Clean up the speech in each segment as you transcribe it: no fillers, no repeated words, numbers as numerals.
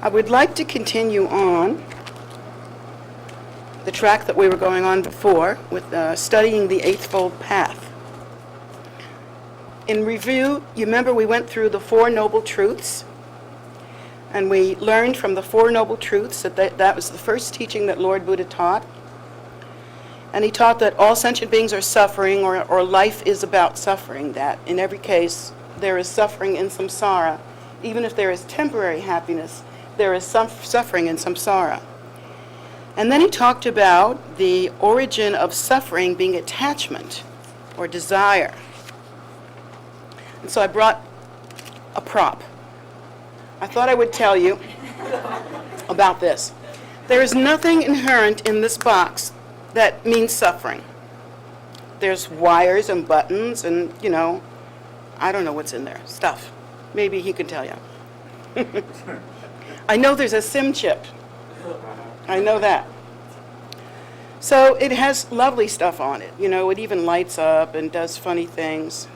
I would like to continue on the track that we were going on before with studying the Eightfold Path. In review, you remember we went through the Four Noble Truths, and we learned from the Four Noble Truths that was the first teaching that Lord Buddha taught. And he taught that all sentient beings are suffering, or life is about suffering, that in every case there is suffering in samsara. Even if there is temporary happiness, there is some suffering in samsara. And then he talked about the origin of suffering being attachment or desire. And so I brought a prop. I thought I would tell you about this. There is nothing inherent in this box that means suffering. There's wires and buttons and, I don't know what's in there, stuff. Maybe he can tell you. I know there's a SIM chip. I know that. So it has lovely stuff on it. It even lights up and does funny things.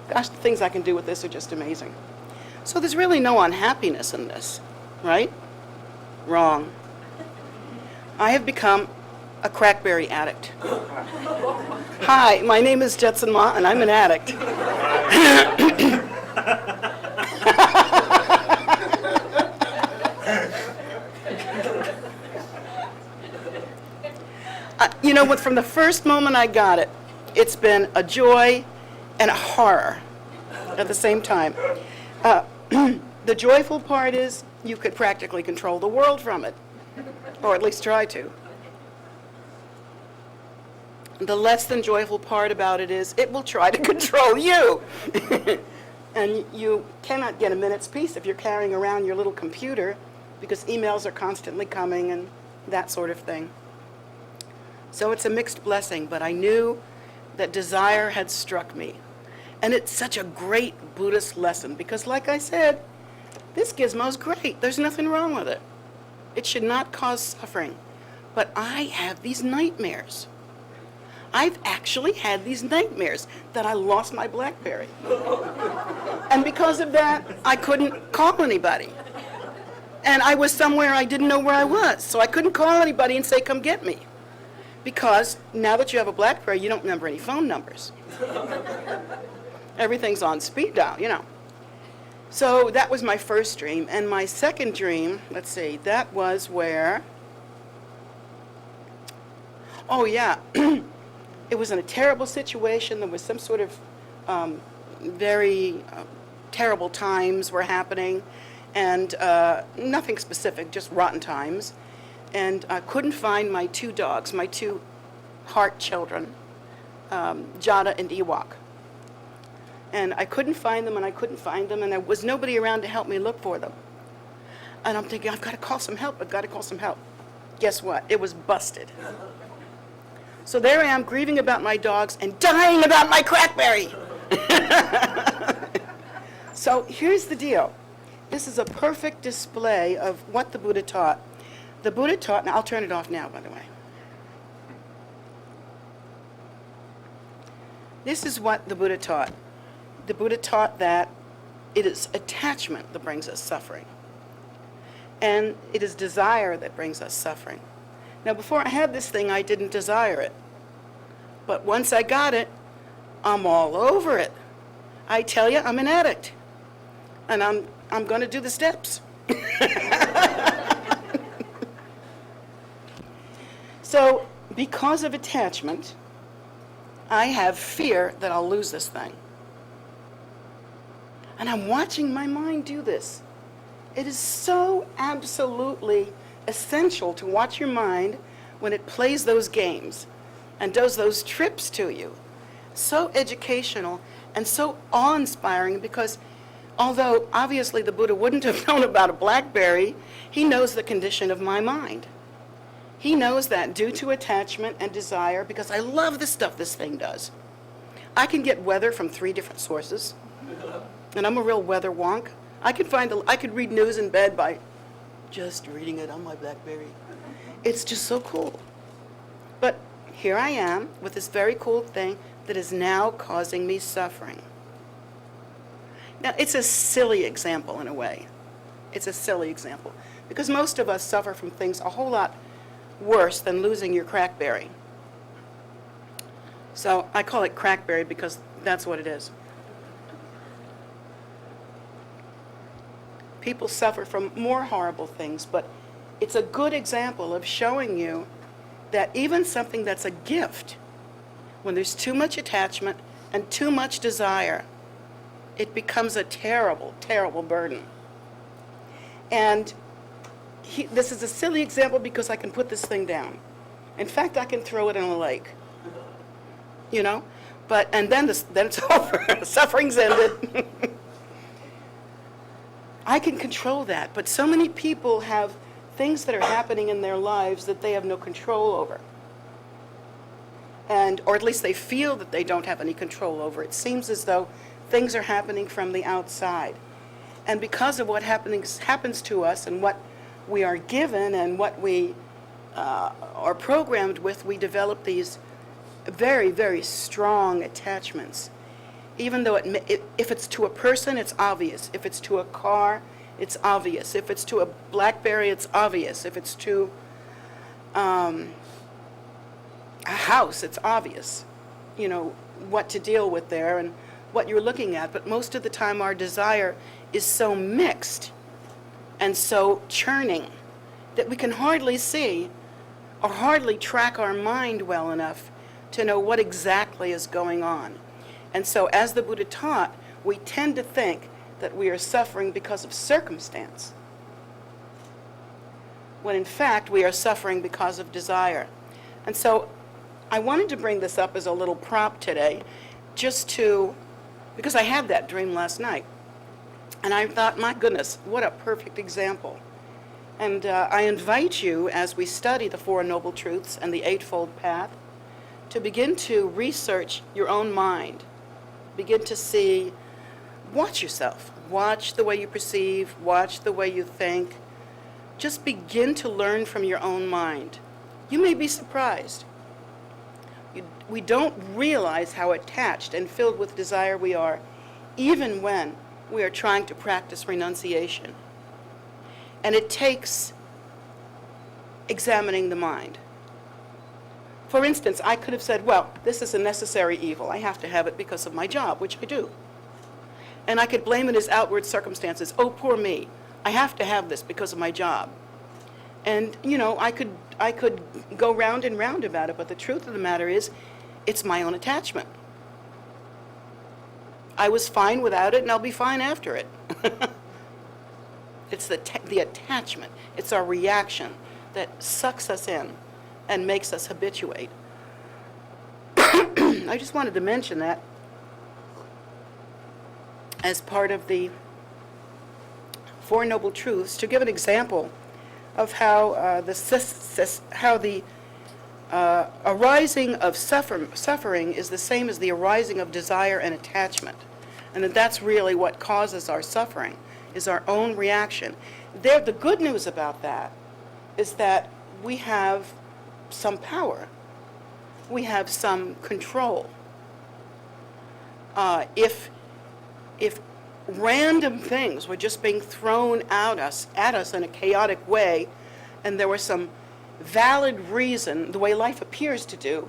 Gosh, the things I can do with this are just amazing. So there's really no unhappiness in this, right? Wrong. I have become a crackberry addict. Hi, my name is Jetsunma, and I'm an addict. From the first moment I got it, it's been a joy and a horror at the same time. The joyful part is you could practically control the world from it, or at least try to. The less than joyful part about it is it will try to control you. And you cannot get a minute's peace if you're carrying around your little computer, because emails are constantly coming and that sort of thing. So it's a mixed blessing, but I knew that desire had struck me. And it's such a great Buddhist lesson, because like I said, this gizmo's great. There's nothing wrong with it. It should not cause suffering. But I have these nightmares. I've actually had these nightmares that I lost my BlackBerry. And because of that, I couldn't call anybody. And I was somewhere I didn't know where I was, so I couldn't call anybody and say, come get me. Because now that you have a BlackBerry, you don't remember any phone numbers. Everything's on speed dial, So that was my first dream. And my second dream, let's see, that was where, it was in a terrible situation. There was some sort of very terrible times were happening, and nothing specific, just rotten times. And I couldn't find my two dogs, my two heart children, Jada and Ewok. And I couldn't find them, and there was nobody around to help me look for them. And I'm thinking, I've got to call some help. Guess what? It was busted. So there I am, grieving about my dogs and dying about my crackberry. So here's the deal. This is a perfect display of what the Buddha taught. The Buddha taught, now I'll turn it off now, by the way. This is what the Buddha taught. The Buddha taught that it is attachment that brings us suffering. And it is desire that brings us suffering. Now, before I had this thing, I didn't desire it. But once I got it, I'm all over it. I tell you, I'm an addict. And I'm going to do the steps. So, because of attachment, I have fear that I'll lose this thing. And I'm watching my mind do this. It is so absolutely essential to watch your mind when it plays those games and does those trips to you. So educational and so awe-inspiring, because although obviously the Buddha wouldn't have known about a BlackBerry, he knows the condition of my mind. He knows that due to attachment and desire, because I love the stuff this thing does. I can get weather from 3 different sources, and I'm a real weather wonk. I could read news in bed by just reading it on my BlackBerry. It's just so cool. But here I am with this very cool thing that is now causing me suffering. Now, it's a silly example in a way, It's a silly example, because most of us suffer from things a whole lot worse than losing your crackberry. So I call it crackberry because that's what it is. People suffer from more horrible things, but it's a good example of showing you that even something that's a gift, when there's too much attachment and too much desire, it becomes a terrible, terrible burden. And this is a silly example because I can put this thing down. In fact, I can throw it in a lake, you know? And then it's over. Suffering's ended. I can control that, but so many people have things that are happening in their lives that they have no control over. Or at least they feel that they don't have any control over. It seems as though things are happening from the outside. And because of what happens to us and what we are given and what we are programmed with, we develop these very, very strong attachments. Even though if it's to a person, it's obvious. If it's to a car, it's obvious. If it's to a BlackBerry, it's obvious. If it's to a house, it's obvious, you know, what to deal with there and what you're looking at. But most of the time our desire is so mixed and so churning that we can hardly see or hardly track our mind well enough to know what exactly is going on. And so as the Buddha taught, we tend to think that we are suffering because of circumstance, when in fact we are suffering because of desire. And so I wanted to bring this up as a little prompt today, because I had that dream last night. And I thought, my goodness, what a perfect example. And I invite you, as we study the Four Noble Truths and the Eightfold Path, to begin to research your own mind. Begin to watch yourself. Watch the way you perceive, watch the way you think. Just begin to learn from your own mind. You may be surprised. We don't realize how attached and filled with desire we are, even when we are trying to practice renunciation. And it takes examining the mind. For instance, I could have said, well, this is a necessary evil. I have to have it because of my job, which I do. And I could blame it as outward circumstances. Oh, poor me. I have to have this because of my job. And, you know, I could go round and round about it, but the truth of the matter is, it's my own attachment. I was fine without it, and I'll be fine after it. It's the attachment. It's our reaction that sucks us in and makes us habituate. I just wanted to mention that as part of the Four Noble Truths, to give an example of how the arising of suffering is the same as the arising of desire and attachment, and that's really what causes our suffering, is our own reaction. The good news about that is that we have some power. We have some control. If random things were just being thrown at us in a chaotic way, and there was some valid reason, the way life appears to do,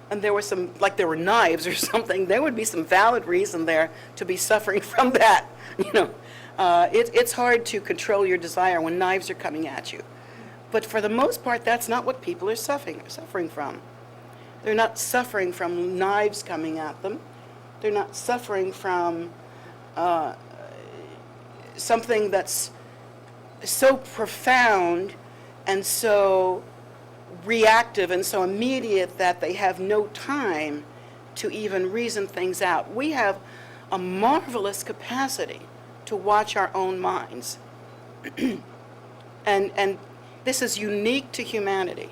and there was there were knives or something, there would be some valid reason there to be suffering from that. You know, it's hard to control your desire when knives are coming at you. But for the most part, that's not what people are suffering from. They're not suffering from knives coming at them. They're not suffering from something that's so profound and so reactive and so immediate that they have no time to even reason things out. We have a marvelous capacity to watch our own minds. And this is unique to humanity.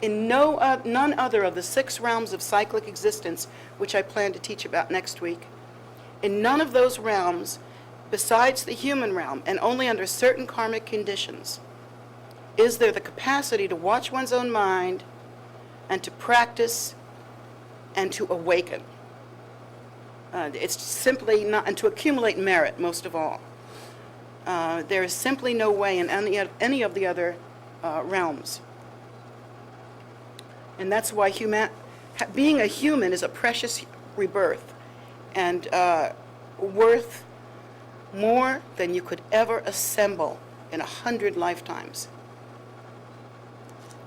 In none other of the 6 realms of cyclic existence, which I plan to teach about next week, in none of those realms, besides the human realm, and only under certain karmic conditions, is there the capacity to watch one's own mind and to practice and to awaken. It's simply not, and to accumulate merit, most of all. There is simply no way in any of the other realms. And that's why being a human is a precious rebirth and worth more than you could ever assemble in 100 lifetimes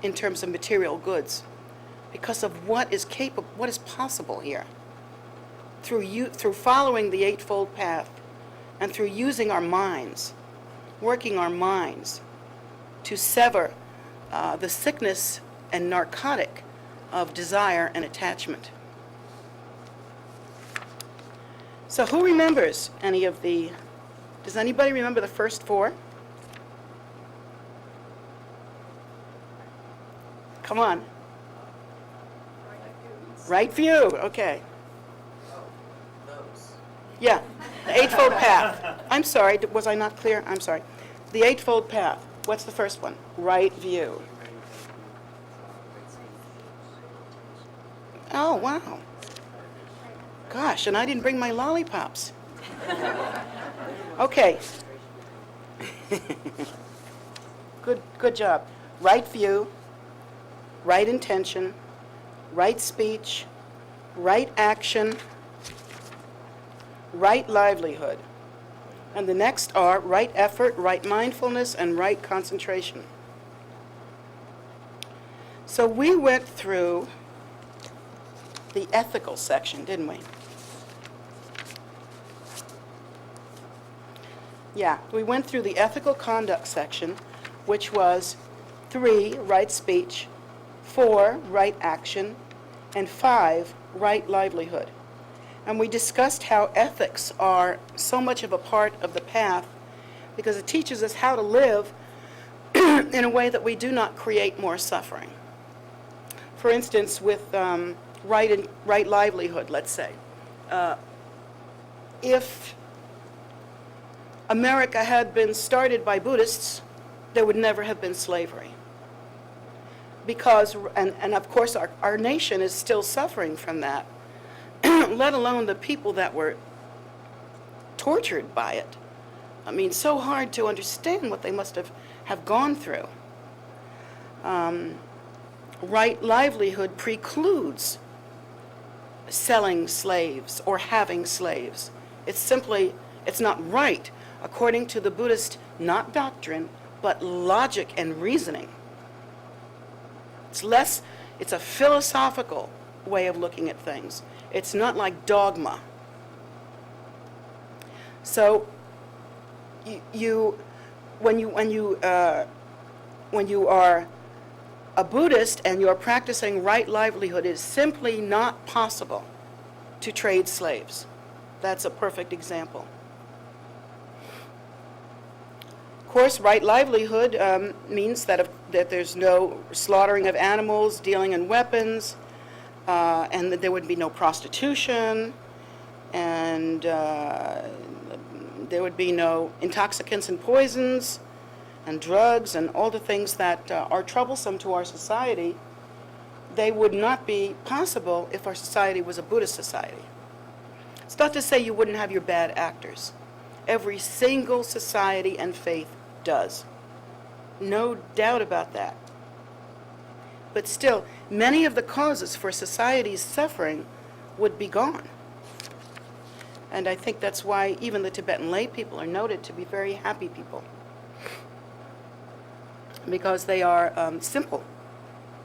in terms of material goods, because of what is possible here through following the Eightfold Path and through using our minds, working our minds to sever the sickness and narcotic of desire and attachment. So who remembers does anybody remember the first four? Come on. Right view, okay. Yeah, the Eightfold Path. I'm sorry, was I not clear? I'm sorry. The Eightfold Path. What's the first one? Right view. Oh, wow. Gosh, and I didn't bring my lollipops. Okay. Good job. Right view, right intention, right speech, right action, right livelihood. And the next are right effort, right mindfulness, and right concentration. So we went through the ethical section, didn't we? Yeah, we went through the ethical conduct section, which was 3, right speech, 4, right action, and 5, right livelihood. And we discussed how ethics are so much of a part of the path because it teaches us how to live in a way that we do not create more suffering. For instance, with right livelihood, let's say. If America had been started by Buddhists, there would never have been slavery. Because, and of course our nation is still suffering from that, let alone the people that were tortured by it. I mean, so hard to understand what they must have gone through. Right livelihood precludes selling slaves or having slaves. It's not right according to the Buddhist, not doctrine, but logic and reasoning. It's a philosophical way of looking at things. It's not like dogma. So when you are a Buddhist and you're practicing right livelihood, it is simply not possible to trade slaves. That's a perfect example. Of course, right livelihood means that there's no slaughtering of animals, dealing in weapons, and that there would be no prostitution, and there would be no intoxicants and poisons and drugs and all the things that are troublesome to our society. They would not be possible if our society was a Buddhist society. It's not to say you wouldn't have your bad actors. Every single society and faith does. No doubt about that. But still, many of the causes for society's suffering would be gone. And I think that's why even the Tibetan lay people are noted to be very happy people. Because they are simple.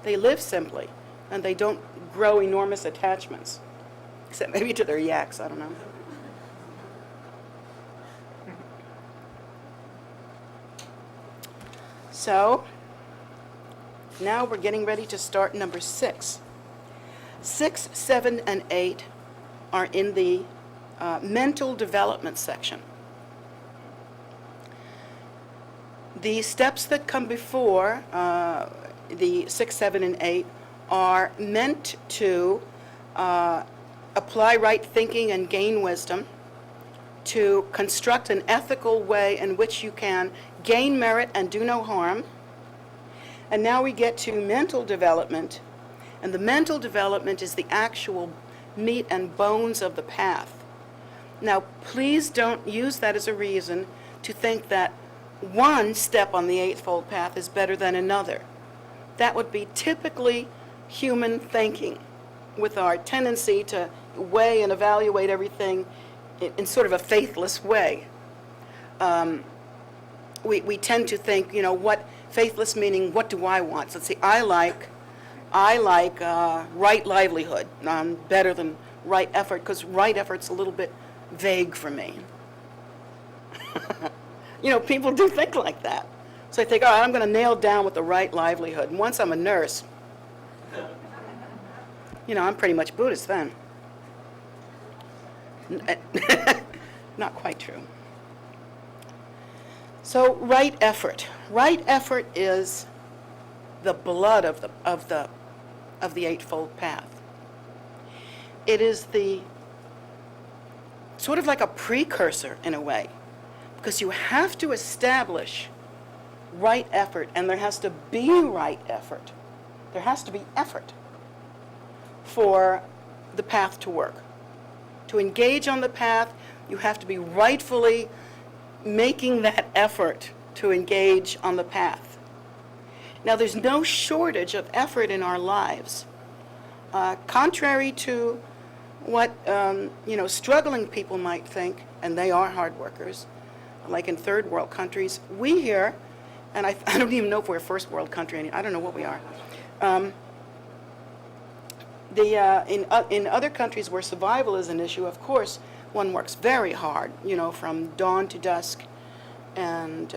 They live simply, and they don't grow enormous attachments. Except maybe to their yaks, I don't know. So, now we're getting ready to start number 6. 6, 7, and 8 are in the mental development section. The steps that come before the 6, 7, and 8 are meant to apply right thinking and gain wisdom, to construct an ethical way in which you can gain merit and do no harm. And now we get to mental development, and the mental development is the actual meat and bones of the path. Now, please don't use that as a reason to think that one step on the Eightfold Path is better than another. That would be typically human thinking, with our tendency to weigh and evaluate everything in sort of a faithless way. We tend to think, what faithless meaning, what do I want? So let's see, I like right livelihood better than right effort, because right effort's a little bit vague for me. People do think like that. So they think, all right, I'm going to nail down with the right livelihood. And once I'm a nurse, I'm pretty much Buddhist then. Not quite true. So right effort. Right effort is the blood of the Eightfold Path. It is the sort of like a precursor in a way, because you have to establish right effort, and there has to be right effort. There has to be effort for the path to work. To engage on the path, you have to be rightfully making that effort to engage on the path. Now, there's no shortage of effort in our lives. Contrary to what struggling people might think, and they are hard workers, like in third world countries, we here, and I don't even know if we're a first world country, I don't know what we are. In other countries where survival is an issue, of course, one works very hard, from dawn to dusk, and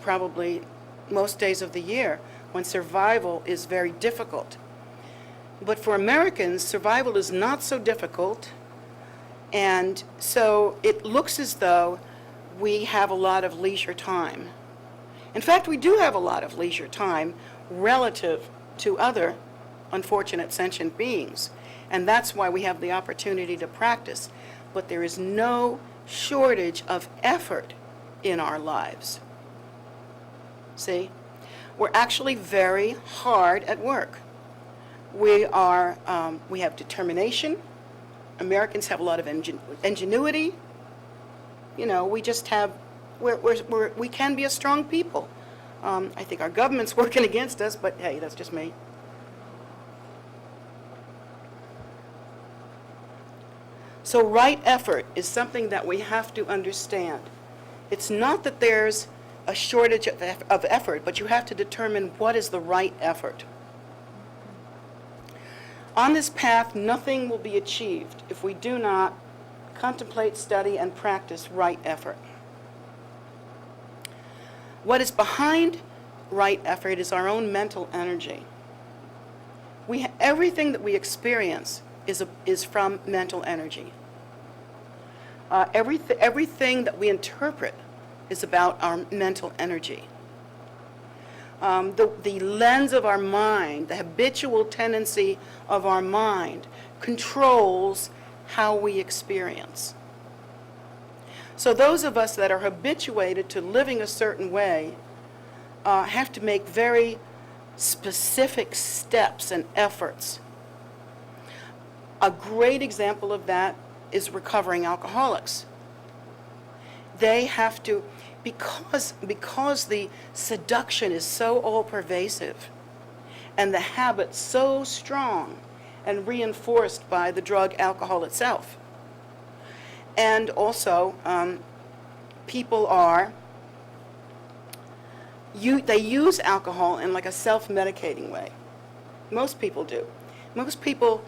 probably most days of the year when survival is very difficult. But for Americans, survival is not so difficult, and so it looks as though we have a lot of leisure time. In fact, we do have a lot of leisure time relative to other unfortunate sentient beings, and that's why we have the opportunity to practice. But there is no shortage of effort in our lives. See? We're actually very hard at work. We have determination. Americans have a lot of ingenuity. We just have, we can be a strong people. I think our government's working against us, but hey, that's just me. So right effort is something that we have to understand. It's not that there's a shortage of effort, but you have to determine what is the right effort. On this path, nothing will be achieved if we do not contemplate, study, and practice right effort. What is behind right effort is our own mental energy. Everything that we experience is from mental energy. Everything that we interpret is about our mental energy. The lens of our mind, the habitual tendency of our mind, controls how we experience. So those of us that are habituated to living a certain way have to make very specific steps and efforts. A great example of that is recovering alcoholics. They have to, because the seduction is so all-pervasive and the habit so strong and reinforced by the drug alcohol itself. And also, people they use alcohol in like a self-medicating way. Most people do. Most people,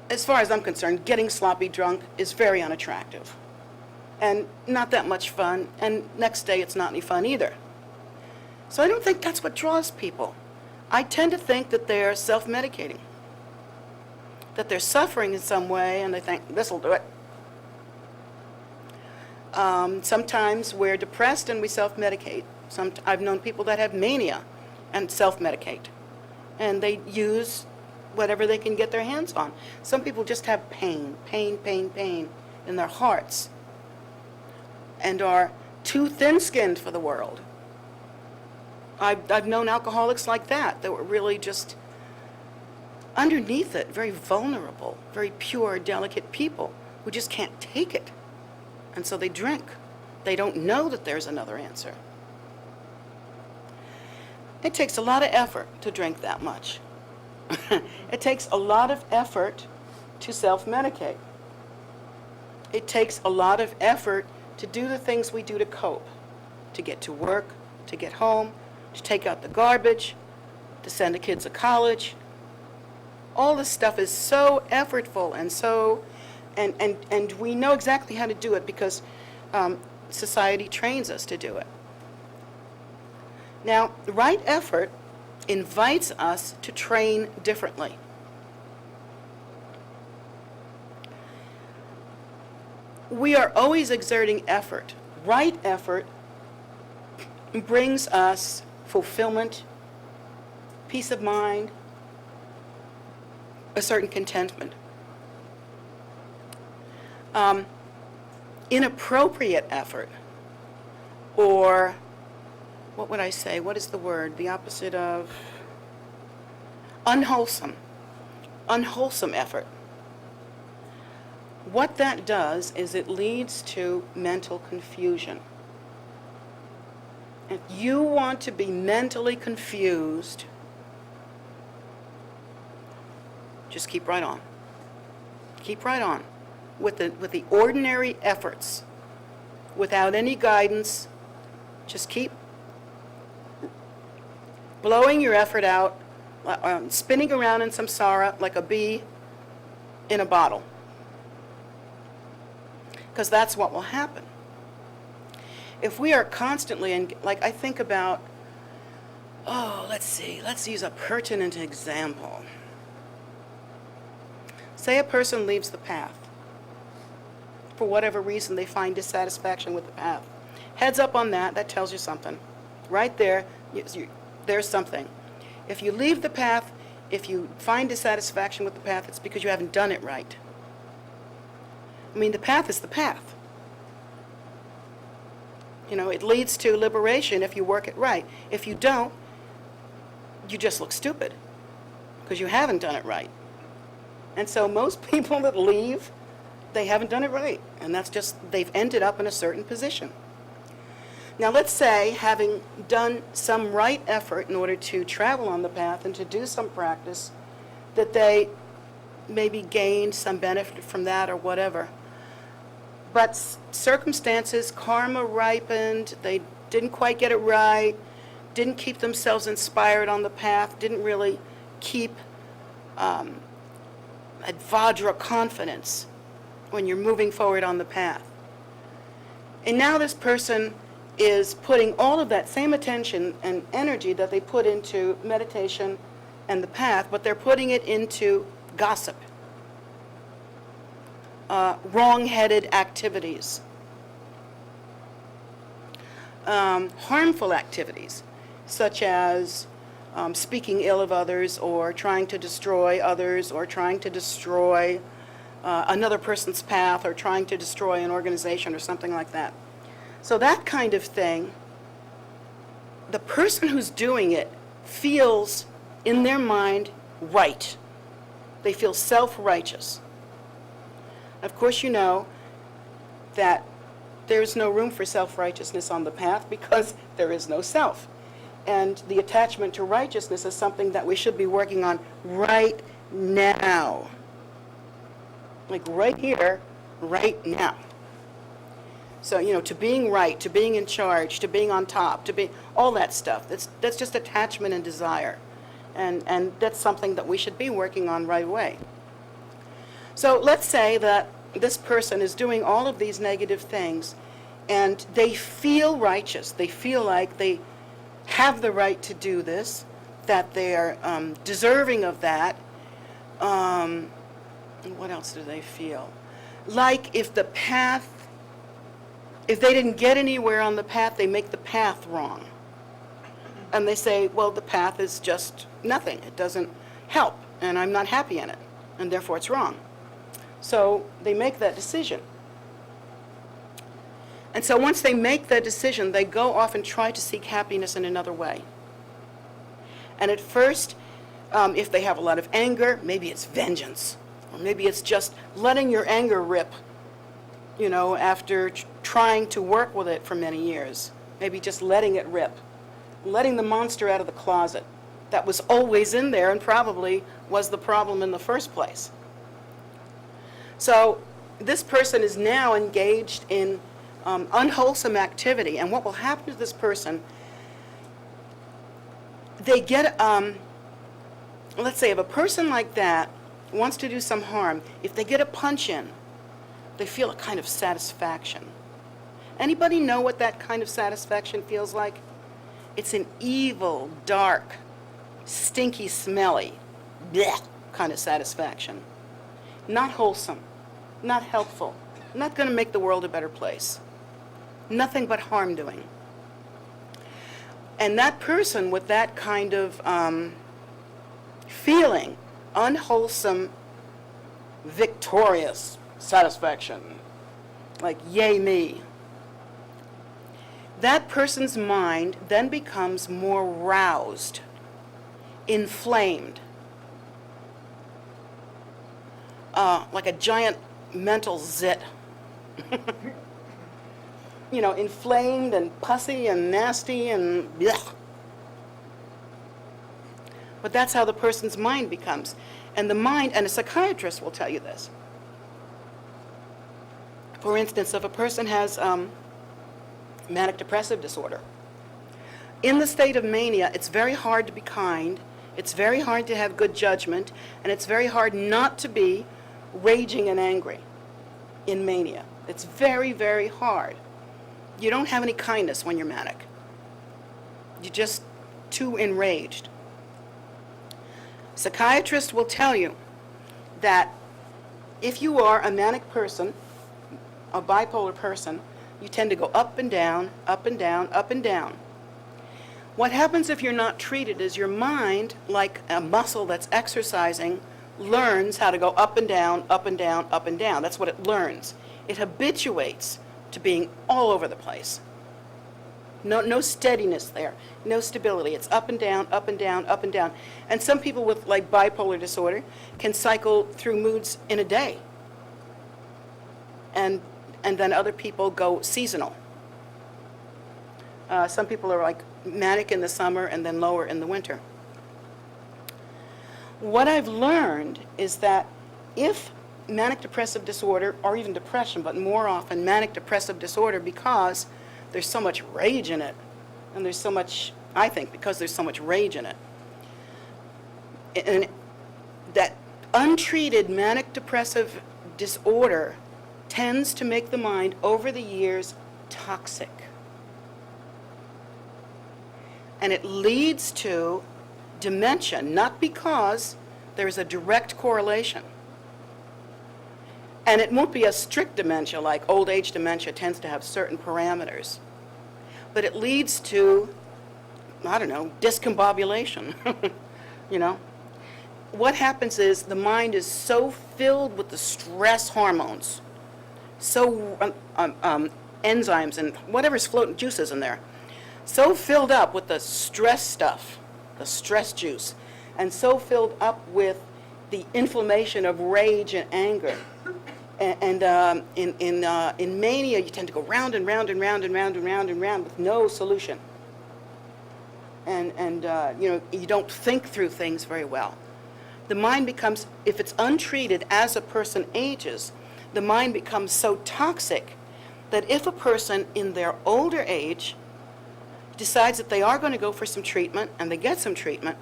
as far as I'm concerned, getting sloppy drunk is very unattractive and not that much fun, and next day it's not any fun either. So I don't think that's what draws people. I tend to think that they're self-medicating, that they're suffering in some way and they think, this'll do it. Sometimes we're depressed and we self-medicate. I've known people that have mania and self-medicate, and they use whatever they can get their hands on. Some people just have pain in their hearts and are too thin-skinned for the world. I've known alcoholics like that were really just underneath it, very vulnerable, very pure, delicate people who just can't take it. And so they drink. They don't know that there's another answer. It takes a lot of effort to drink that much. It takes a lot of effort to self-medicate. It takes a lot of effort to do the things we do to cope, to get to work, to get home, to take out the garbage, to send the kids to college. All this stuff is so effortful and so, and we know exactly how to do it because society trains us to do it. Now, right effort invites us to train differently. We are always exerting effort. Right effort brings us fulfillment, peace of mind, a certain contentment. Inappropriate effort, or what would I say? What is the word? The opposite of unwholesome. Unwholesome effort. What that does is it leads to mental confusion. If you want to be mentally confused, just keep right on. Keep right on with the ordinary efforts, without any guidance. Just keep blowing your effort out, spinning around in samsara like a bee in a bottle. Because that's what will happen. If we are constantly, like I think about, let's use a pertinent example. Say a person leaves the path. For whatever reason, they find dissatisfaction with the path. Heads up on that, that tells you something. Right there, there's something. If you leave the path, if you find dissatisfaction with the path, it's because you haven't done it right. I mean, the path is the path. You know, it leads to liberation if you work it right. If you don't, you just look stupid because you haven't done it right. And so most people that leave, they haven't done it right. And that's just, they've ended up in a certain position. Now let's say, having done some right effort in order to travel on the path and to do some practice, that they maybe gained some benefit from that or whatever. But circumstances, karma ripened, they didn't quite get it right, didn't keep themselves inspired on the path, didn't really keep Vajra confidence when you're moving forward on the path. And now this person is putting all of that same attention and energy that they put into meditation and the path, but they're putting it into gossip, wrong-headed activities, harmful activities, such as speaking ill of others, or trying to destroy others, or trying to destroy another person's path, or trying to destroy an organization or something like that. So that kind of thing, the person who's doing it feels in their mind right. They feel self-righteous. Of course, you know that there's no room for self-righteousness on the path because there is no self. And the attachment to righteousness is something that we should be working on right now. Like right here, right now. So, you know, to being right, to being in charge, to being on top, to be all that stuff. That's just attachment and desire. And that's something that we should be working on right away. So let's say that this person is doing all of these negative things and they feel righteous. They feel like they have the right to do this, that they're deserving of that. What else do they feel? Like if they didn't get anywhere on the path, they make the path wrong. And they say, well, the path is just nothing. It doesn't help, and I'm not happy in it, and therefore it's wrong. So they make that decision. And so once they make that decision, they go off and try to seek happiness in another way. And at first, if they have a lot of anger, maybe it's vengeance. Or maybe it's just letting your anger rip after trying to work with it for many years. Maybe just letting it rip, letting the monster out of the closet that was always in there and probably was the problem in the first place. So this person is now engaged in unwholesome activity, and what will happen to this person, they get, let's say if a person like that wants to do some harm, if they get a punch in, they feel a kind of satisfaction. Anybody know what that kind of satisfaction feels like? It's an evil, dark, stinky, smelly, blech kind of satisfaction. Not wholesome, not helpful, not going to make the world a better place. Nothing but harm doing. And that person with that kind of feeling, unwholesome, victorious satisfaction, like yay me, that person's mind then becomes more roused, inflamed, like a giant mental zit. Inflamed and pussy and nasty and blech. But that's how the person's mind becomes. And the mind, and a psychiatrist will tell you this. For instance, if a person has manic depressive disorder, in the state of mania, it's very hard to be kind, it's very hard to have good judgment, and it's very hard not to be raging and angry in mania. It's very, very hard. You don't have any kindness when you're manic. You're just too enraged. Psychiatrists will tell you that if you are a manic person, a bipolar person, you tend to go up and down, up and down, up and down. What happens if you're not treated is your mind, like a muscle that's exercising, learns how to go up and down, up and down, up and down. That's what it learns. It habituates to being all over the place. No steadiness there, no stability. It's up and down, up and down, up and down. And some people with like bipolar disorder can cycle through moods in a day. And then other people go seasonal. Some people are like manic in the summer and then lower in the winter. What I've learned is that if manic depressive disorder, or even depression, but more often manic depressive disorder, because there's so much rage in it, and there's so much, I think, because there's so much rage in it, and that untreated manic depressive disorder tends to make the mind over the years toxic. And it leads to dementia, not because there's a direct correlation. And it won't be a strict dementia, like old age dementia tends to have certain parameters. But it leads to, discombobulation. What happens is the mind is so filled with the stress hormones, so enzymes and whatever's floating, juices in there, so filled up with the stress stuff, the stress juice, and so filled up with the inflammation of rage and anger. And in mania, you tend to go round and round and round and round and round and round with no solution. And you don't think through things very well. The mind becomes, if it's untreated as a person ages, the mind becomes so toxic that if a person in their older age decides that they are going to go for some treatment and they get some treatment,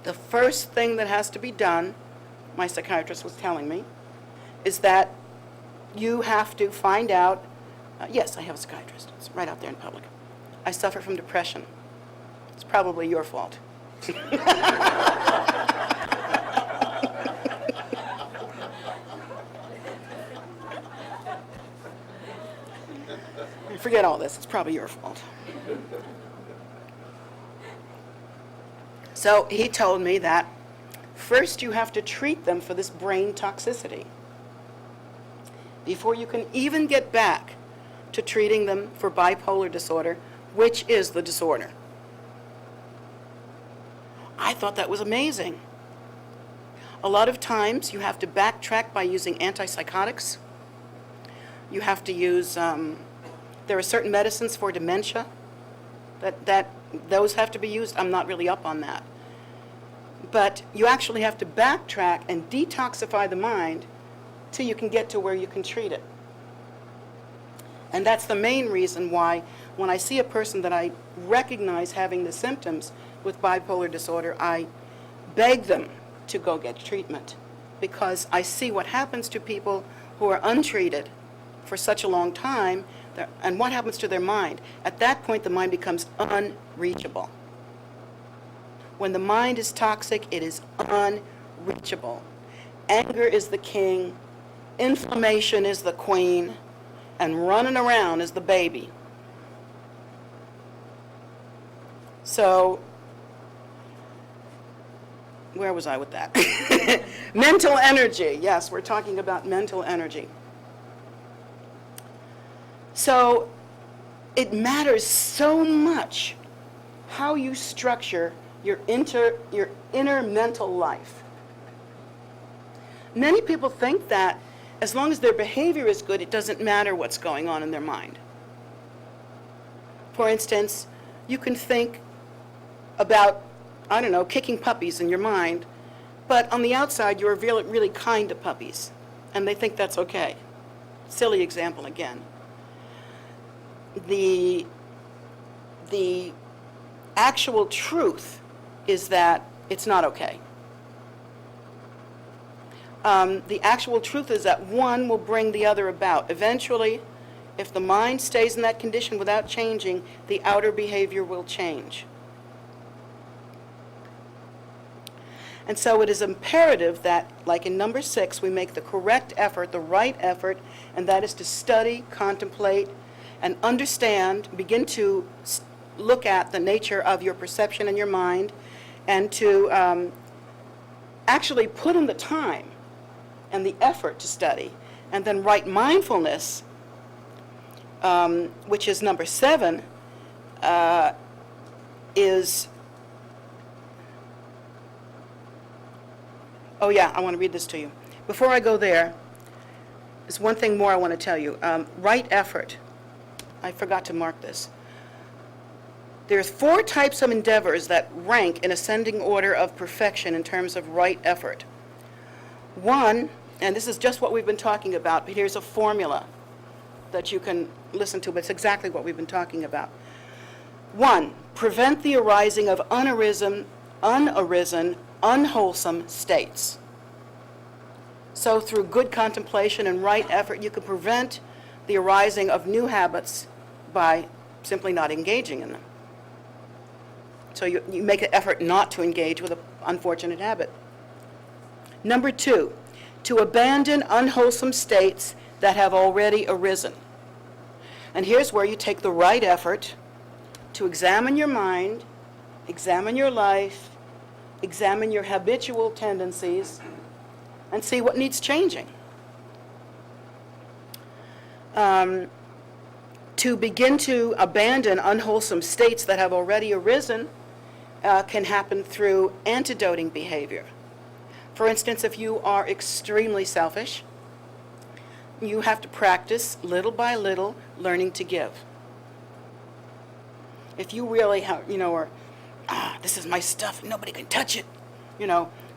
the first thing that has to be done, my psychiatrist was telling me, is that you have to find out, yes, I have a psychiatrist, it's right out there in public. I suffer from depression. It's probably your fault. Forget all this, it's probably your fault. So he told me that first you have to treat them for this brain toxicity before you can even get back to treating them for bipolar disorder, which is the disorder. I thought that was amazing. A lot of times you have to backtrack by using antipsychotics, You have to use, there are certain medicines for dementia that those have to be used. I'm not really up on that. But you actually have to backtrack and detoxify the mind till you can get to where you can treat it. And that's the main reason why when I see a person that I recognize having the symptoms with bipolar disorder, I beg them to go get treatment, because I see what happens to people who are untreated for such a long time, and what happens to their mind. At that point, the mind becomes unreachable. When the mind is toxic, it is unreachable. Anger is the king, inflammation is the queen, and running around is the baby. So, where was I with that? Mental energy. Yes, we're talking about mental energy. So, it matters so much how you structure your inner mental life. Many people think that as long as their behavior is good, it doesn't matter what's going on in their mind. For instance, you can think about, I don't know, kicking puppies in your mind, but on the outside you're really, really kind to puppies, and they think that's okay. Silly example again. The actual truth is that it's not okay. The actual truth is that one will bring the other about. Eventually, if the mind stays in that condition without changing, the outer behavior will change. And so it is imperative that, like in number 6, we make the correct effort, the right effort, and that is to study, contemplate, and understand, begin to look at the nature of your perception and your mind, and to actually put in the time and the effort to study. And then right mindfulness, which is number 7, is, oh yeah, I want to read this to you. Before I go there, there's one thing more I want to tell you. Right effort. I forgot to mark this. There's 4 types of endeavors that rank in ascending order of perfection in terms of right effort. 1, and this is just what we've been talking about, but here's a formula that you can listen to, but it's exactly what we've been talking about. 1, prevent the arising of unarisen, unwholesome states. So through good contemplation and right effort, you can prevent the arising of new habits by simply not engaging in them. So you make an effort not to engage with an unfortunate habit. Number 2, to abandon unwholesome states that have already arisen. And here's where you take the right effort to examine your mind, examine your life, examine your habitual tendencies, and see what needs changing. To begin to abandon unwholesome states that have already arisen can happen through antidoting behavior. For instance, if you are extremely selfish, you have to practice little by little learning to give. If you really have, are, this is my stuff, nobody can touch it, you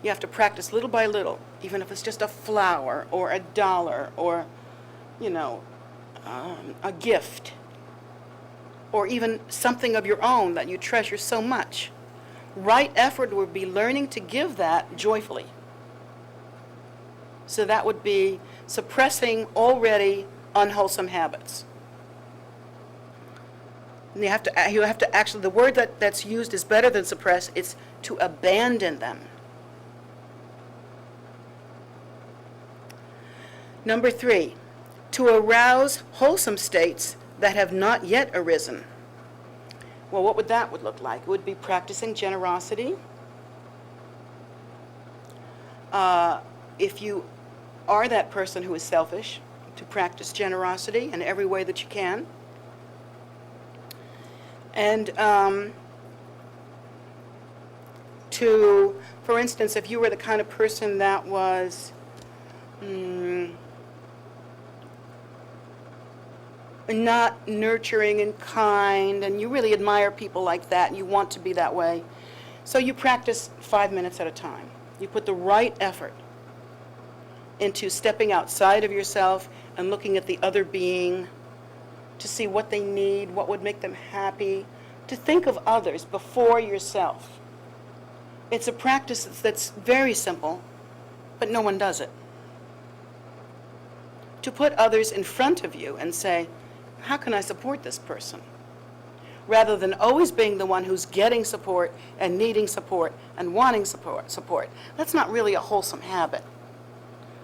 have to practice little by little, even if it's just a flower or $1 or, a gift, or even something of your own that you treasure so much. Right effort would be learning to give that joyfully. So that would be suppressing already unwholesome habits. And you have to actually, the word that's used is better than suppress, it's to abandon them. Number 3, to arouse wholesome states that have not yet arisen. Well, what would that look like? It would be practicing generosity. If you are that person who is selfish, to practice generosity in every way that you can. And for instance, if you were the kind of person that was not nurturing and kind, and you really admire people like that, and you want to be that way. So you practice 5 minutes at a time. You put the right effort into stepping outside of yourself and looking at the other being to see what they need, what would make them happy, to think of others before yourself. It's a practice that's very simple, but no one does it. To put others in front of you and say, how can I support this person? Rather than always being the one who's getting support and needing support and wanting support. That's not really a wholesome habit.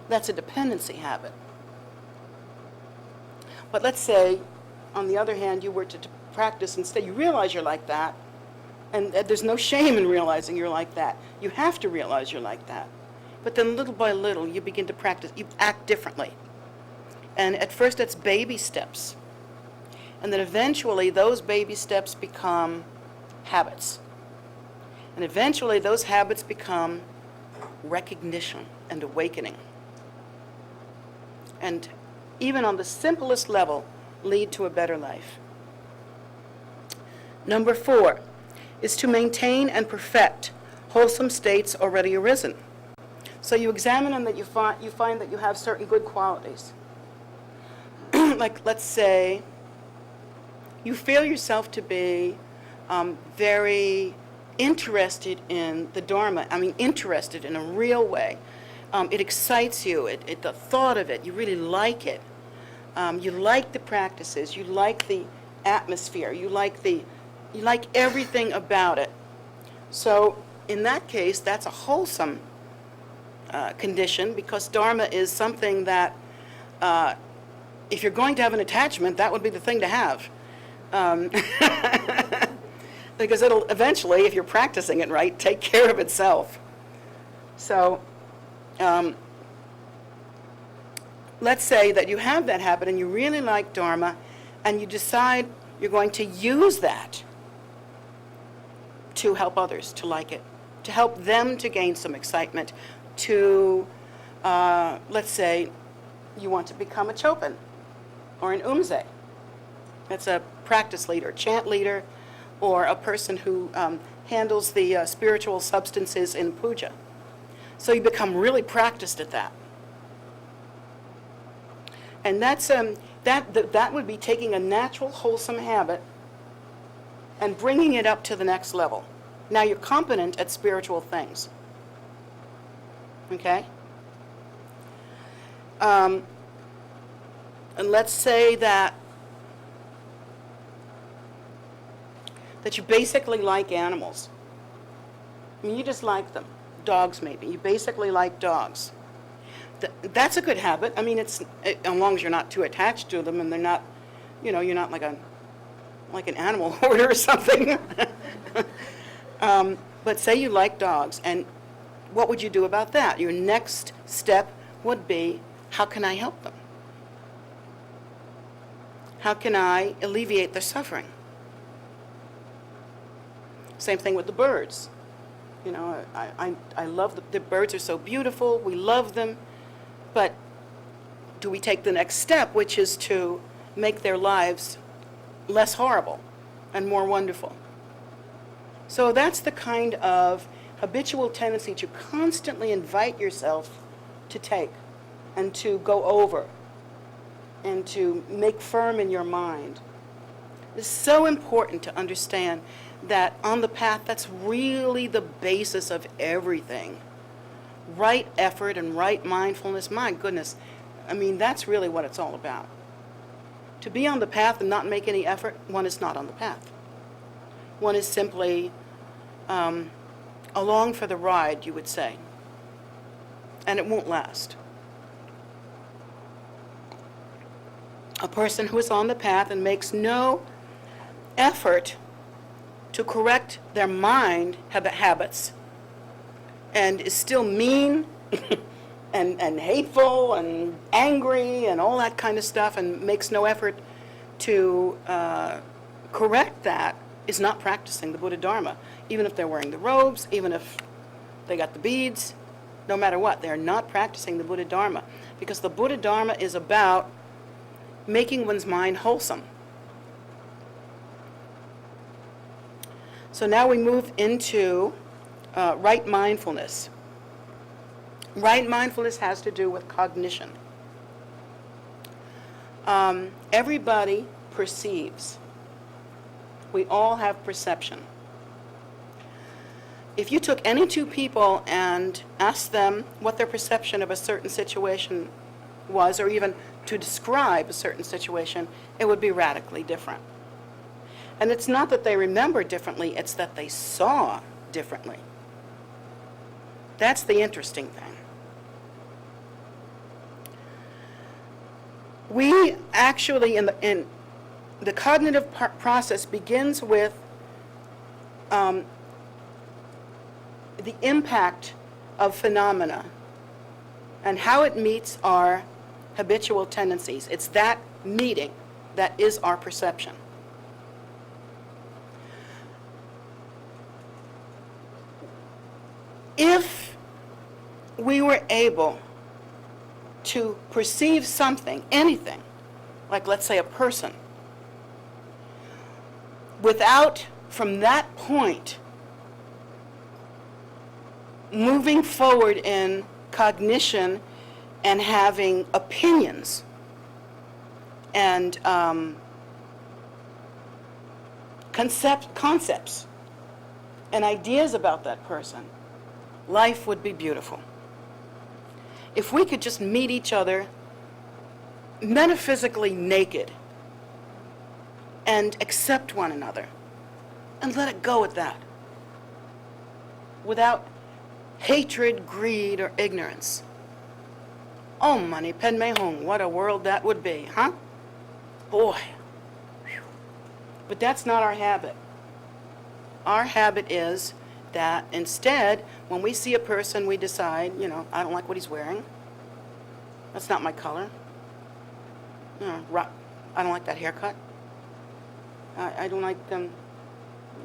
That's a dependency habit. But let's say, on the other hand, you were to practice instead, you realize you're like that, and there's no shame in realizing you're like that. You have to realize you're like that. But then little by little, you begin to practice, you act differently. And at first, it's baby steps. And then eventually, those baby steps become habits. And eventually, those habits become recognition and awakening. And even on the simplest level, lead to a better life. Number 4 is to maintain and perfect wholesome states already arisen. So you examine them, that you find that you have certain good qualities. Like, let's say, you feel yourself to be very interested in the Dharma. I mean, interested in a real way. It excites you. The thought of it, you really like it. You like the practices. You like the atmosphere. You like everything about it. So in that case, that's a wholesome condition, because Dharma is something that, if you're going to have an attachment, that would be the thing to have. Because it'll eventually, if you're practicing it right, take care of itself. So let's say that you have that habit and you really like Dharma, and you decide you're going to use that to help others to like it, to help them to gain some excitement, to, let's say, you want to become a Chopin or an Umze. That's a practice leader, chant leader, or a person who handles the spiritual substances in puja. So you become really practiced at that. And that's that would be taking a natural, wholesome habit and bringing it up to the next level. Now you're competent at spiritual things. Okay? And let's say that you basically like animals. I mean, you just like them. Dogs, maybe. You basically like dogs. That's a good habit. I mean, as long as you're not too attached to them and they're not, you're not like an animal hoarder or something. But say you like dogs, and what would you do about that? Your next step would be, how can I help them? How can I alleviate their suffering? Same thing with the birds. I love the birds are so beautiful. We love them. But do we take the next step, which is to make their lives less horrible and more wonderful? So that's the kind of habitual tendency to constantly invite yourself to take and to go over and to make firm in your mind. It's so important to understand that on the path, that's really the basis of everything. Right effort and right mindfulness, my goodness, I mean, that's really what it's all about. To be on the path and not make any effort, one is not on the path. One is simply along for the ride, you would say. And it won't last. A person who is on the path and makes no effort to correct their mind habits and is still mean and hateful and angry and all that kind of stuff and makes no effort to correct that, is not practicing the Buddha Dharma. Even if they're wearing the robes, even if they got the beads, no matter what, they're not practicing the Buddha Dharma. Because the Buddha Dharma is about making one's mind wholesome. So now we move into right mindfulness. Right mindfulness has to do with cognition. Everybody perceives. We all have perception. If you took any two people and asked them what their perception of a certain situation was, or even to describe a certain situation, it would be radically different. And it's not that they remember differently, it's that they saw differently. That's the interesting thing. We actually, in the cognitive process begins with the impact of phenomena and how it meets our habitual tendencies. It's that meeting that is our perception. If we were able to perceive something, anything, like let's say a person, without, from that point, moving forward in cognition and having opinions and concepts and ideas about that person, life would be beautiful. If we could just meet each other metaphysically naked and accept one another and let it go at that, without hatred, greed, or ignorance. Oh, Mani Padme Hum, what a world that would be, huh? Boy. Whew. But that's not our habit. Our habit is that instead, when we see a person, we decide, I don't like what he's wearing. That's not my color. I don't like that haircut. I don't like them.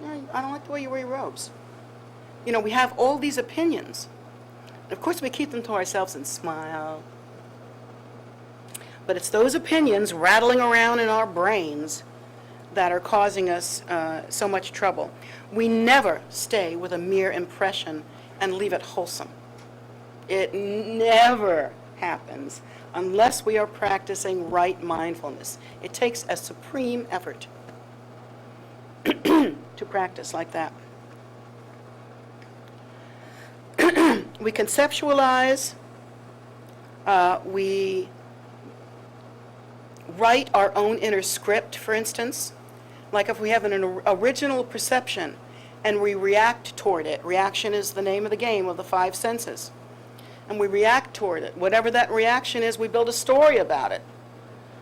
I don't like the way you wear your robes. We have all these opinions. Of course, we keep them to ourselves and smile. But it's those opinions rattling around in our brains that are causing us so much trouble. We never stay with a mere impression and leave it wholesome. It never happens unless we are practicing right mindfulness. It takes a supreme effort to practice like that. We conceptualize, we write our own inner script, for instance. Like if we have an original perception and we react toward it. Reaction is the name of the game of the five senses. And we react toward it. Whatever that reaction is, we build a story about it.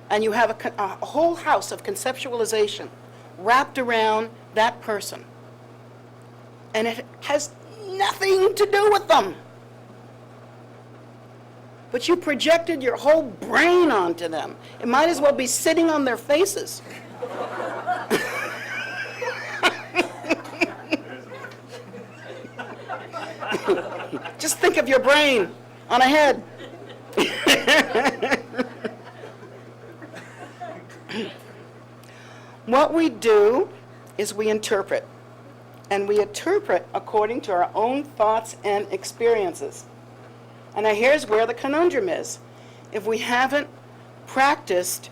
And you have a whole house of conceptualization wrapped around that person. And it has nothing to do with them. But you projected your whole brain onto them. It might as well be sitting on their faces. Just think of your brain on a head. What we do is we interpret. And we interpret according to our own thoughts and experiences. And now here's where the conundrum is. If we haven't practiced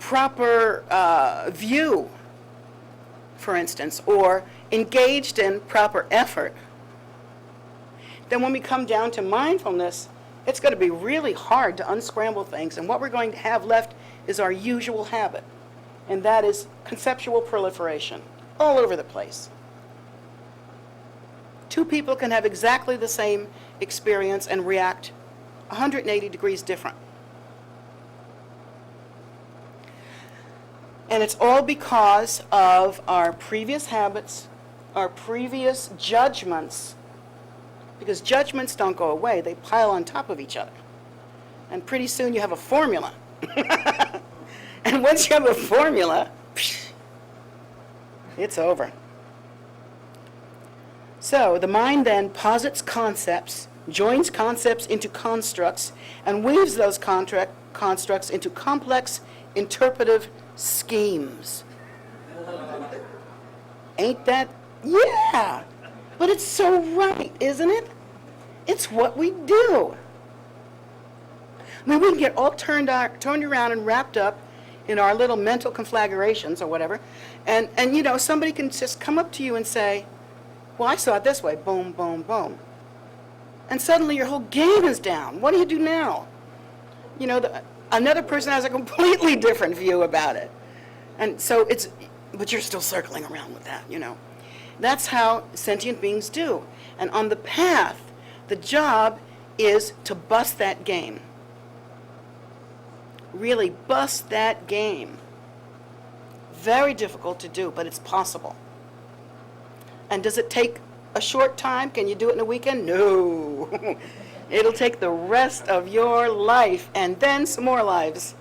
proper view, for instance, or engaged in proper effort, then when we come down to mindfulness, it's going to be really hard to unscramble things. And what we're going to have left is our usual habit, and that is conceptual proliferation all over the place. Two people can have exactly the same experience and react 180 degrees different. And it's all because of our previous habits, our previous judgments, because judgments don't go away, they pile on top of each other. And pretty soon you have a formula. And once you have a formula, it's over. So the mind then posits concepts joins concepts into constructs, and weaves those constructs into complex interpretive schemes. Ain't that? Yeah! But it's so right, isn't it? It's what we do. I mean, we can get all turned around and wrapped up in our little mental conflagrations or whatever, and you know, somebody can just come up to you and say, well, I saw it this way, boom, boom, boom. And suddenly your whole game is down. What do you do now? You know, another person has a completely different view about it. And so but you're still circling around with that, you know. That's how sentient beings do. And on the path, the job is to bust that game. Really bust that game. Very difficult to do, but it's possible. And does it take a short time? Can you do it in a weekend? No. It'll take the rest of your life and then some more lives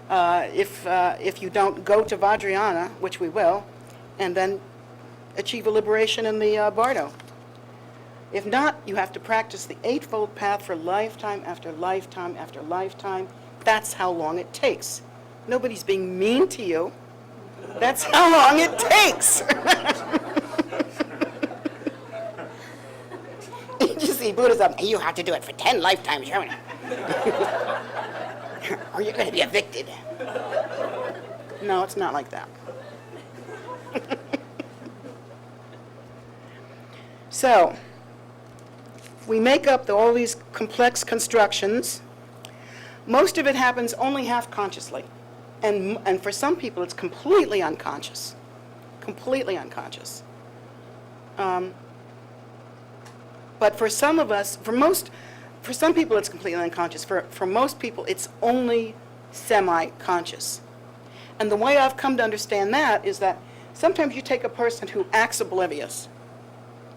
if you don't go to Vajrayana, which we will, and then achieve a liberation in the Bardo. If not, you have to practice the Eightfold Path for lifetime after lifetime after lifetime. That's how long it takes. Nobody's being mean to you. That's how long it takes. You see Buddhism, you have to do it for 10 lifetimes, or you're going to be evicted. No, it's not like that. So, we make up all these complex constructions. Most of it happens only half consciously. And for some people, it's completely unconscious. Completely unconscious. But for some of us, for some people it's completely unconscious. For most people, it's only semi-conscious. And the way I've come to understand that is that sometimes you take a person who acts oblivious.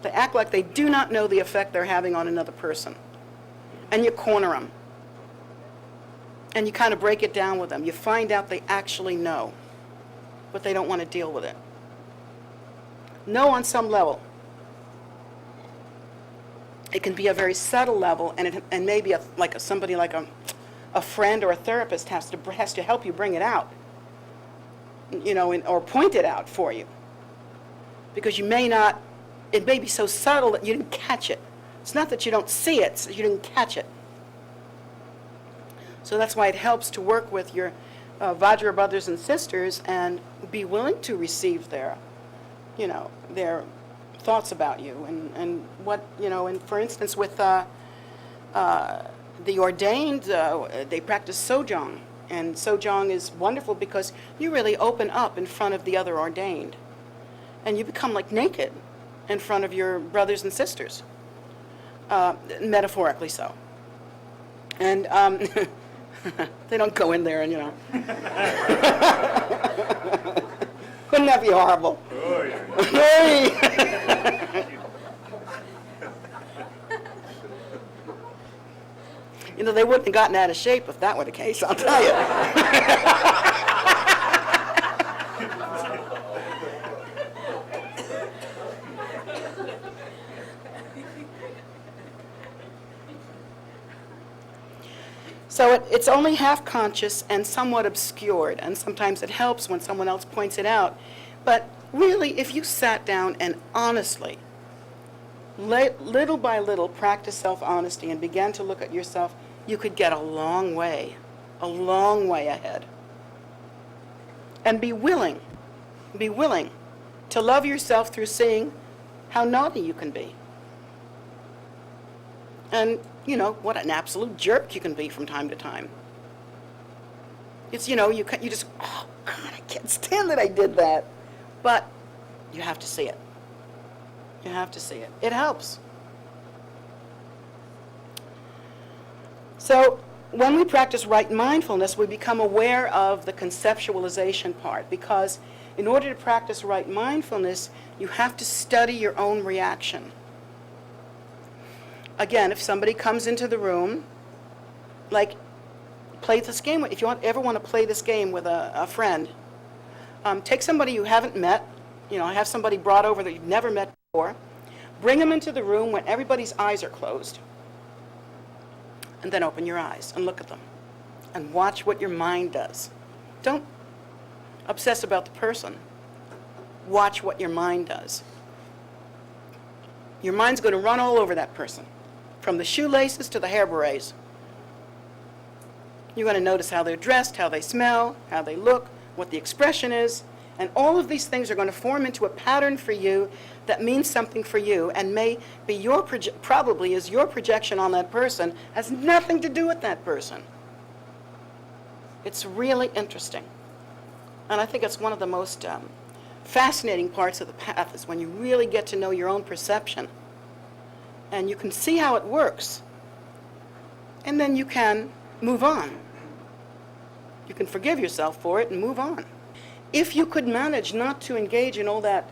They act like they do not know the effect they're having on another person. And you corner them. And you kind of break it down with them. You find out they actually know, but they don't want to deal with it. Know on some level. It can be a very subtle level, and maybe somebody like a friend or a therapist has to help you bring it out, you know, or point it out for you, because it may be so subtle that you didn't catch it. It's not that you don't see it; it's that you didn't catch it. So that's why it helps to work with your Vajra brothers and sisters and be willing to receive their thoughts about you and what, you know, and for instance with the ordained, they practice sojong, and sojong is wonderful because you really open up in front of the other ordained, and you become like naked in front of your brothers and sisters, metaphorically so. And they don't go in there and, you know. Wouldn't that be horrible? Oh, yeah. You know, they wouldn't have gotten out of shape if that were the case, I'll tell you. So it's only half conscious and somewhat obscured, and sometimes it helps when someone else points it out. But really, if you sat down and honestly, little by little, practice self-honesty and began to look at yourself, you could get a long way ahead. And be willing to love yourself through seeing how naughty you can be. And, you know, what an absolute jerk you can be from time to time. It's, you know, you just, oh, God, I can't stand that I did that. But you have to see it. You have to see it. It helps. So when we practice right mindfulness, we become aware of the conceptualization part, because in order to practice right mindfulness, you have to study your own reaction. Again, if somebody comes into the room, like, play this game. If you ever want to play this game with a friend, take somebody you haven't met, you know, have somebody brought over that you've never met before, bring them into the room when everybody's eyes are closed, And then open your eyes and look at them. And watch what your mind does. Don't obsess about the person. Watch what your mind does. Your mind's going to run all over that person, from the shoelaces to the hair berets. You're going to notice how they're dressed, how they smell, how they look, what the expression is, and all of these things are going to form into a pattern for you that means something for you and may be your probably is your projection on that person, has nothing to do with that person. It's really interesting. And I think it's one of the most fascinating parts of the path is when you really get to know your own perception. And you can see how it works. And then you can move on. You can forgive yourself for it and move on. If you could manage not to engage in all that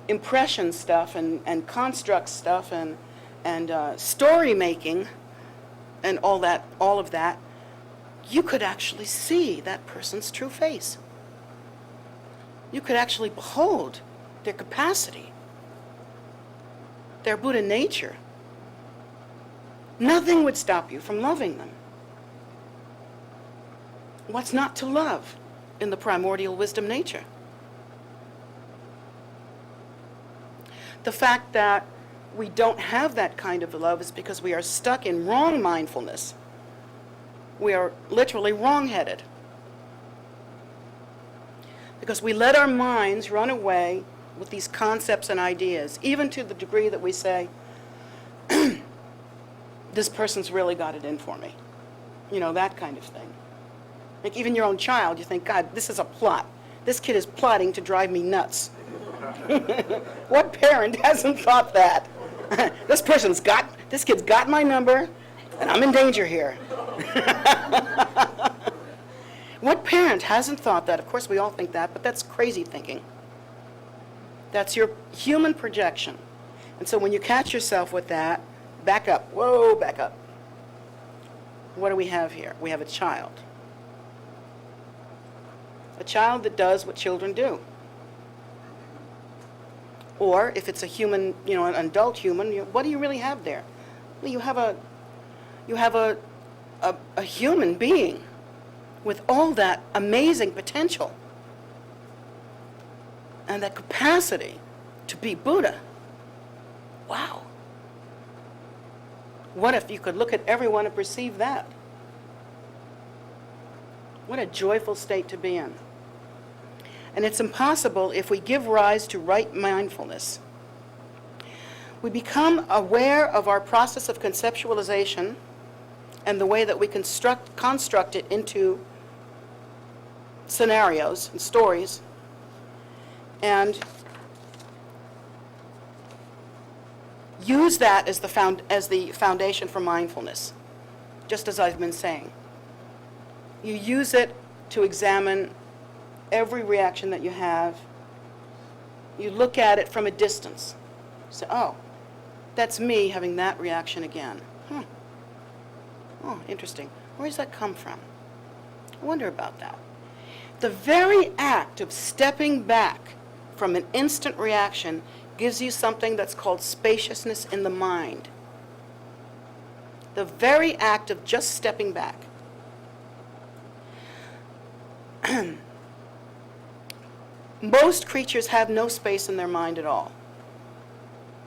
impression stuff and construct stuff and story making and all of that, you could actually see that person's true face. You could actually behold their capacity, their Buddha nature. Nothing would stop you from loving them. What's not to love in the primordial wisdom nature? The fact that we don't have that kind of love is because we are stuck in wrong mindfulness. We are literally wrong-headed. Because we let our minds run away with these concepts and ideas, even to the degree that we say, this person's really got it in for me. You know, that kind of thing. Like even your own child, you think, God, this is a plot. This kid is plotting to drive me nuts. What parent hasn't thought that? This kid's got my number, and I'm in danger here. What parent hasn't thought that? Of course, we all think that, but that's crazy thinking. That's your human projection. And so when you catch yourself with that, back up. Whoa, back up. What do we have here? We have a child. A child that does what children do. Or if it's a human, an adult human, what do you really have there? Well, you have a human being with all that amazing potential and that capacity to be Buddha. Wow. What if you could look at everyone and perceive that? What a joyful state to be in. And it's impossible if we give rise to right mindfulness. We become aware of our process of conceptualization and the way that we construct it into scenarios and stories, and use that as the foundation for mindfulness, just as I've been saying. You use it to examine every reaction that you have. You look at it from a distance. Say, oh, that's me having that reaction again. Oh, interesting. Where does that come from? I wonder about that. The very act of stepping back from an instant reaction gives you something that's called spaciousness in the mind. The very act of just stepping back. Most creatures have no space in their mind at all.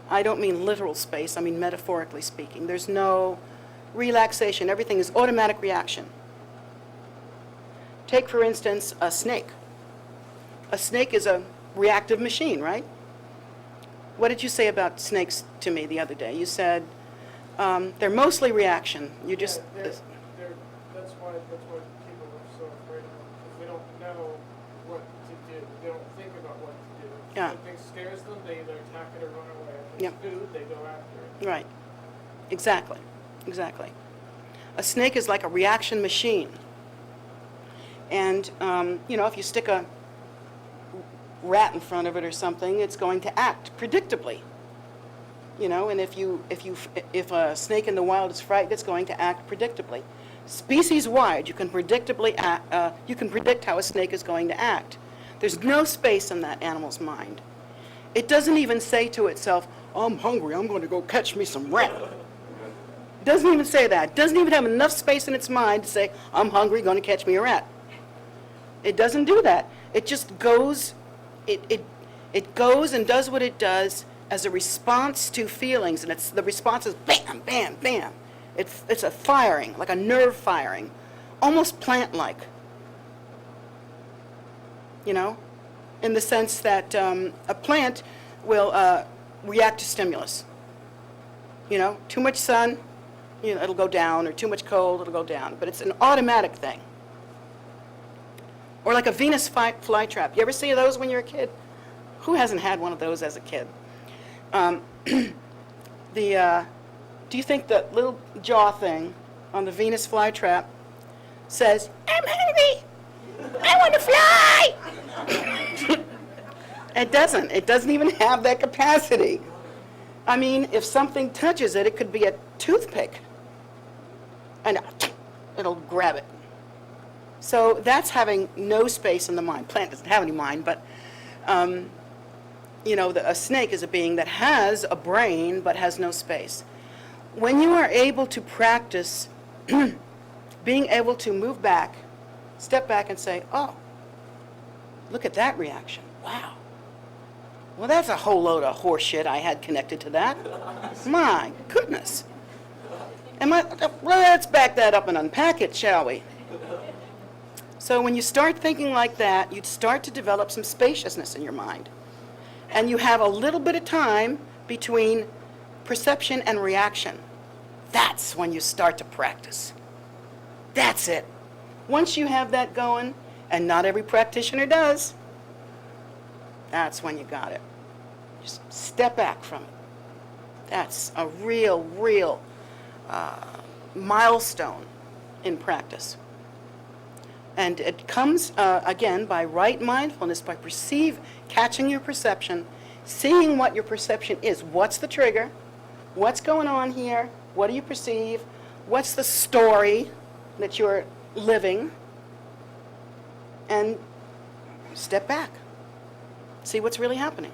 I don't mean literal space, I mean metaphorically speaking. There's no relaxation. Everything is automatic reaction. Take, for instance, a snake. A snake is a reactive machine, right? What did you say about snakes to me the other day? You said they're mostly reaction. You just... That's why people are so afraid of them, because they don't know what to do. They don't think about what to do. If something scares them, they either attack it or run away. If it's food, they go after it. Right. Exactly. A snake is like a reaction machine. And, if you stick a rat in front of it or something, it's going to act predictably. And if a snake in the wild is frightened, it's going to act predictably. Species-wide, you can predictably you can predict how a snake is going to act. There's no space in that animal's mind. It doesn't even say to itself, I'm hungry, I'm going to go catch me some rat. Doesn't even say that. Doesn't even have enough space in its mind to say, I'm hungry, going to catch me a rat. It doesn't do that. It just goes, it goes and does what it does as a response to feelings, and the response is bam, bam, bam. It's a firing, like a nerve firing, almost plant-like, you know, in the sense that a plant will react to stimulus. You know, too much sun, you know, it'll go down, or too much cold, it'll go down, but it's an automatic thing. Or like a Venus flytrap. You ever see those when you're a kid? Who hasn't had one of those as a kid? Do you think that little jaw thing on the Venus flytrap says, I'm hungry, I want to fly? It doesn't. It doesn't even have that capacity. I mean, if something touches it, it could be a toothpick, and it'll grab it. So that's having no space in the mind. Plant doesn't have any mind, but you know, a snake is a being that has a brain but has no space. When you are able to practice being able to move back, step back and say, oh, look at that reaction. Wow. Well, that's a whole load of horse shit I had connected to that. My goodness. Let's back that up and unpack it, shall we? So when you start thinking like that, you start to develop some spaciousness in your mind. And you have a little bit of time between perception and reaction. That's when you start to practice. That's it. Once you have that going, and not every practitioner does, that's when you got it. Just step back from it. That's a real milestone in practice. And it comes, again, by right mindfulness, by catching your perception, seeing what your perception is. What's the trigger? What's going on here? What do you perceive? What's the story that you're living? And step back. See what's really happening.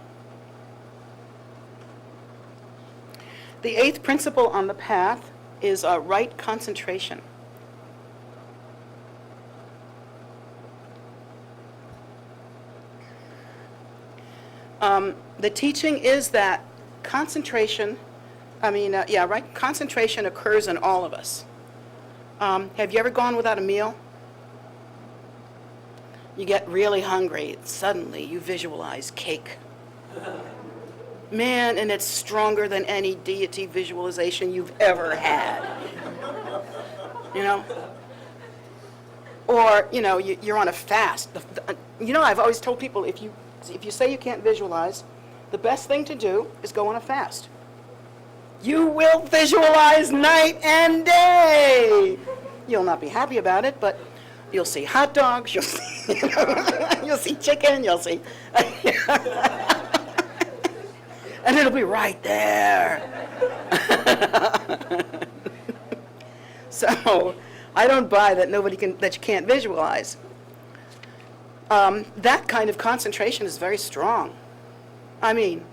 The 8th principle on the path is right concentration. The teaching is that concentration, concentration occurs in all of us. Have you ever gone without a meal? You get really hungry, suddenly you visualize cake. Man, and it's stronger than any deity visualization you've ever had. You know? Or, you know, you're on a fast. You know, I've always told people, if you say you can't visualize, the best thing to do is go on a fast. You will visualize night and day. You'll not be happy about it, but you'll see hot dogs, you'll see, you'll see chicken, you'll see, and it'll be right there. So, I don't buy that that you can't visualize. That kind of concentration is very strong. I mean,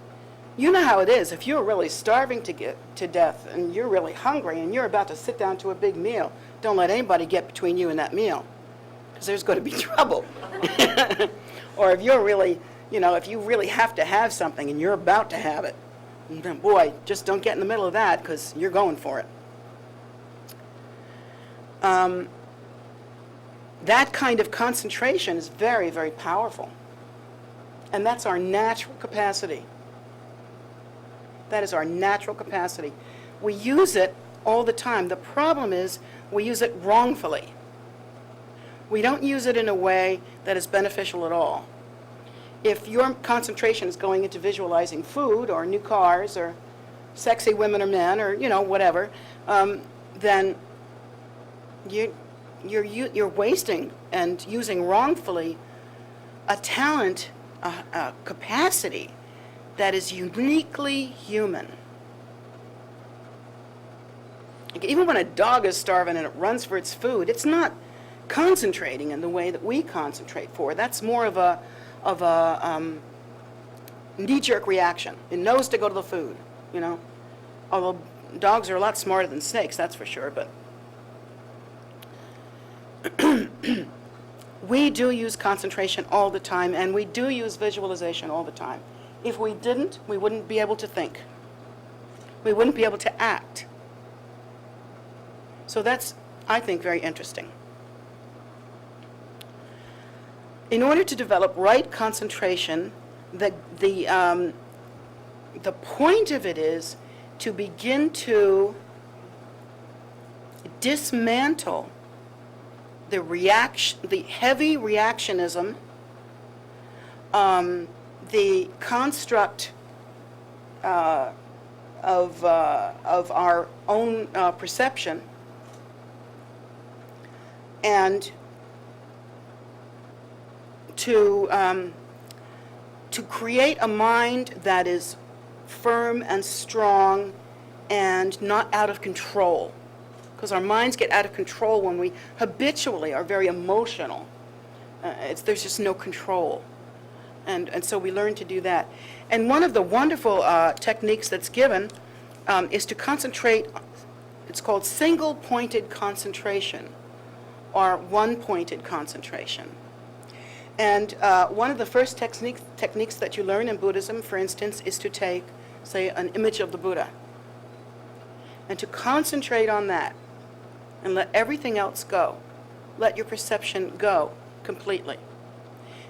you know how it is. If you're really starving to death and you're really hungry and you're about to sit down to a big meal, don't let anybody get between you and that meal, because there's going to be trouble. Or if you're really, you know, if you really have to have something and you're about to have it, then boy, just don't get in the middle of that, because you're going for it. That kind of concentration is very, very powerful. And that's our natural capacity. That is our natural capacity. We use it all the time. The problem is we use it wrongfully. We don't use it in a way that is beneficial at all. If your concentration is going into visualizing food or new cars or sexy women or men or, you know, whatever, then you're wasting and using wrongfully a talent, a capacity that is uniquely human. Like, even when a dog is starving and it runs for its food, it's not concentrating in the way that we concentrate for. That's more of a knee-jerk reaction. It knows to go to the food, you know. Although dogs are a lot smarter than snakes, that's for sure, but we do use concentration all the time, and we do use visualization all the time. If we didn't, we wouldn't be able to think. We wouldn't be able to act. So that's, I think, very interesting. In order to develop right concentration, the point of it is to begin to dismantle the heavy reactionism, the construct of our own perception, and to create a mind that is firm and strong and not out of control. Because our minds get out of control when we habitually are very emotional. There's just no control. And so we learn to do that. And one of the wonderful techniques that's given is to concentrate. It's called single-pointed concentration, or one-pointed concentration. And one of the first techniques that you learn in Buddhism, for instance, is to take, say, an image of the Buddha, and to concentrate on that, and let everything else go. Let your perception go completely.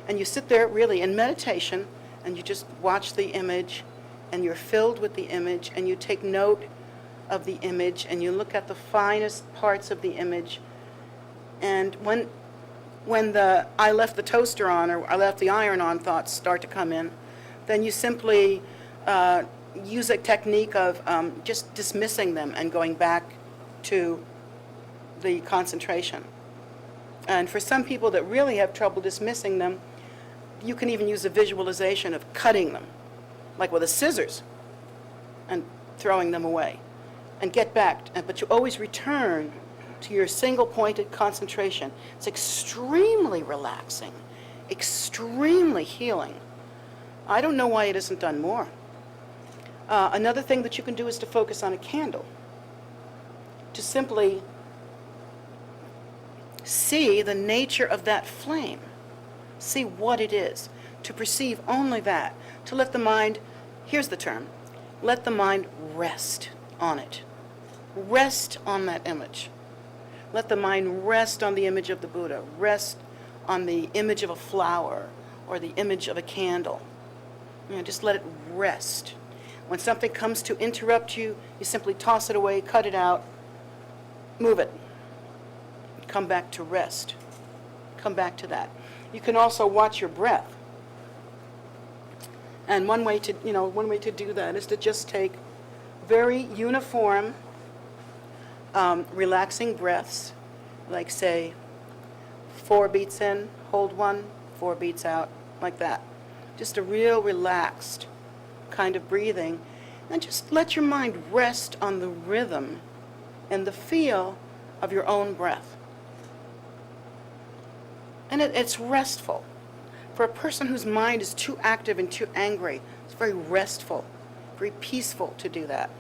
And you sit there really in meditation, and you just watch the image, and you're filled with the image, and you take note of the image, and you look at the finest parts of the image. And when the I left the toaster on, or I left the iron on thoughts start to come in, then you simply use a technique of just dismissing them and going back to the concentration. And for some people that really have trouble dismissing them, you can even use a visualization of cutting them, like with a scissors, and throwing them away, and get back. But you always return to your single-pointed concentration. It's extremely relaxing, extremely healing. I don't know why it isn't done more. Another thing that you can do is to focus on a candle, to simply see the nature of that flame, see what it is, to perceive only that, to let the mind, here's the term, let the mind rest on it. Rest on that image. Let the mind rest on the image of the Buddha, rest on the image of a flower or the image of a candle. Just let it rest. When something comes to interrupt you, you simply toss it away, cut it out, move it. Come back to rest. Come back to that. You can also watch your breath. And one way to do that is to just take very uniform, relaxing breaths, like say 4 beats in, hold 1, 4 beats out, like that. Just a real relaxed kind of breathing, and just let your mind rest on the rhythm and the feel of your own breath. And it's restful. For a person whose mind is too active and too angry, it's very restful, very peaceful to do that.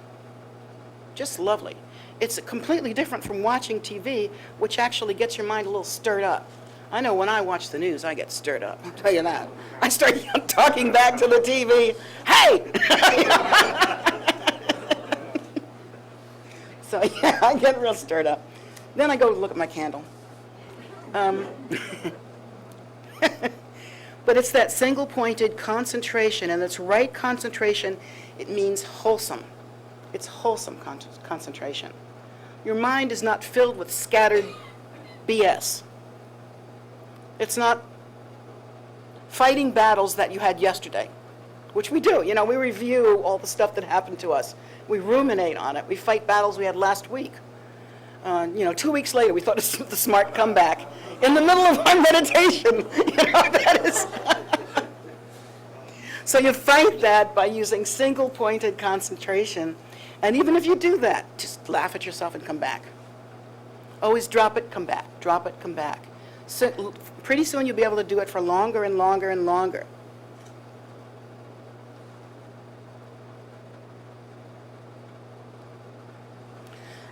Just lovely. It's completely different from watching TV, which actually gets your mind a little stirred up. I know when I watch the news, I get stirred up, I'll tell you that. I start talking back to the TV, hey! So yeah, I get real stirred up. Then I go look at my candle. But it's that single-pointed concentration, and it's right concentration. It means wholesome. It's wholesome concentration. Your mind is not filled with scattered BS. It's not fighting battles that you had yesterday, which we do. We review all the stuff that happened to us. We ruminate on it. We fight battles we had last week. 2 weeks later, we thought of the smart comeback in the middle of our meditation. That is. So you fight that by using single-pointed concentration. And even if you do that, just laugh at yourself and come back. Always drop it, come back. Drop it, come back. So pretty soon you'll be able to do it for longer and longer and longer.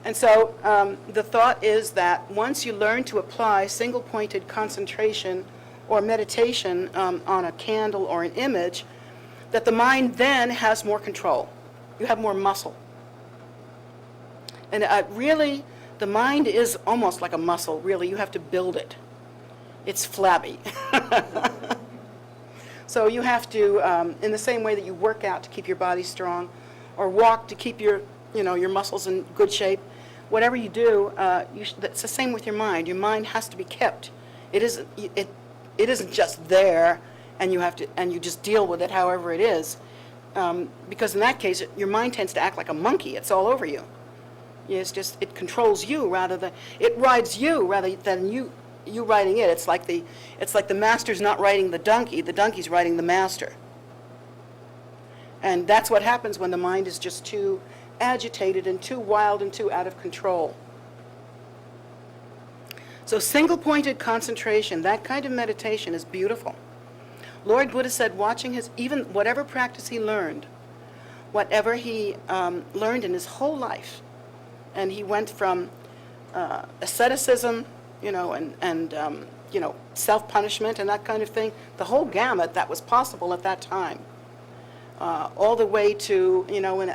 And so the thought is that once you learn to apply single-pointed concentration or meditation on a candle or an image, that the mind then has more control. You have more muscle. And really, the mind is almost like a muscle, really. You have to build it. It's flabby. So you have to, in the same way that you work out to keep your body strong, or walk to keep your muscles in good shape, whatever you do, it's the same with your mind. Your mind has to be kept. It isn't just there, and you just deal with it however it is, because in that case, your mind tends to act like a monkey. It's all over you. It controls you rather than it rides you rather than you riding it. It's like the master's not riding the donkey's riding the master. And that's what happens when the mind is just too agitated and too wild and too out of control. So single-pointed concentration, that kind of meditation is beautiful. Lord Buddha said watching even whatever practice he learned, whatever he learned in his whole life, and he went from asceticism, and self-punishment and that kind of thing, the whole gamut that was possible at that time, all the way to,